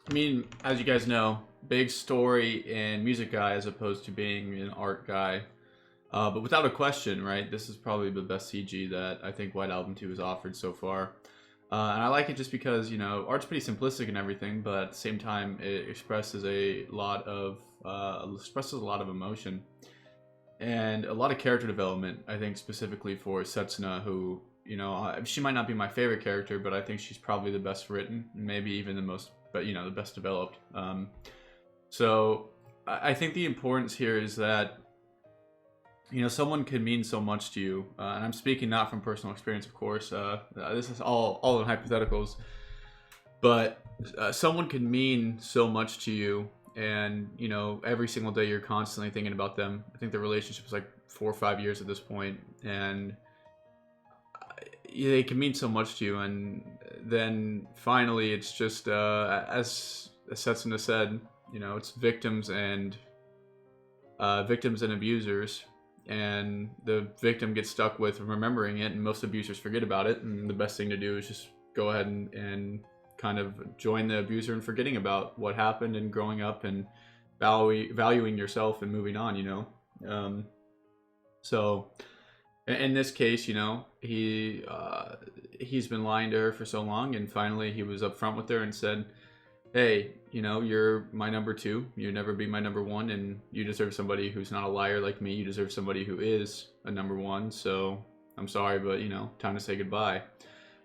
I mean, as you guys know, big story and music guy as opposed to being an art guy. But without a question, right, this is probably the best CG that I think White Album 2 has offered so far. And I like it just because, art's pretty simplistic and everything, but at the same time, it expresses a lot of emotion and a lot of character development. I think specifically for Setsuna, who she might not be my favorite character, but I think she's probably the best written, maybe even the most, but the best developed. So I think the importance here is that someone can mean so much to you, and I'm speaking not from personal experience, of course. This is all in hypotheticals, but someone can mean so much to you, and every single day you're constantly thinking about them. I think the relationship is like 4 or 5 years at this point, and they can mean so much to you, and then finally it's just as Setsuna said, it's victims and abusers, and the victim gets stuck with remembering it, and most abusers forget about it, and the best thing to do is just go ahead and kind of join the abuser in forgetting about what happened and growing up and valuing yourself and moving on. So in this case, he's been lying to her for so long, and finally he was upfront with her and said, "Hey, you're my number two. You never be my number one, and you deserve somebody who's not a liar like me. You deserve somebody who is a number one. So I'm sorry, but time to say goodbye."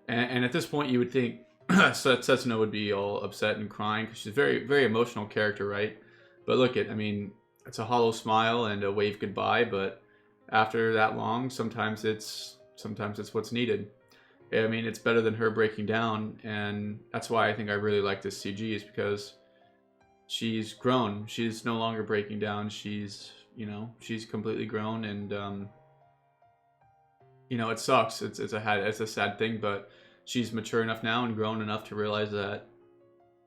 And at this point, you would think Setsuna would be all upset and crying because she's a very, very emotional character, right? But I mean, it's a hollow smile and a wave goodbye. But after that long, sometimes it's what's needed. I mean, it's better than her breaking down, and that's why I think I really like this CG, is because she's grown. She's no longer breaking down. She's completely grown, and it sucks. It's a sad thing, but she's mature enough now and grown enough to realize that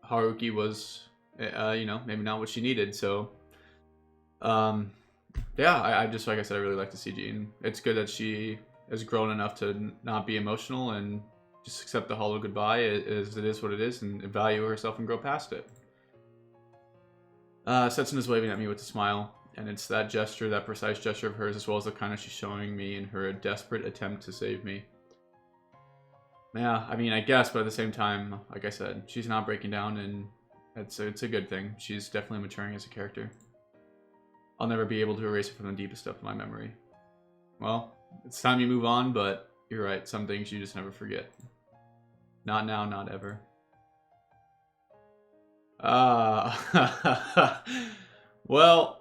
Haruki was, maybe not what she needed. So, yeah, I just, like I said, I really like the CG, and it's good that she has grown enough to not be emotional and just accept the hollow goodbye as it is what it is, and value herself and grow past it. Setsuna's waving at me with a smile, and it's that gesture, that precise gesture of hers, as well as the kindness she's showing me in her desperate attempt to save me. Yeah, I mean, I guess, but at the same time, like I said, she's not breaking down, and it's a good thing. She's definitely maturing as a character. I'll never be able to erase it from the deepest depth of my memory. Well, it's time you move on, but you're right. Some things you just never forget. Not now, not ever. Well,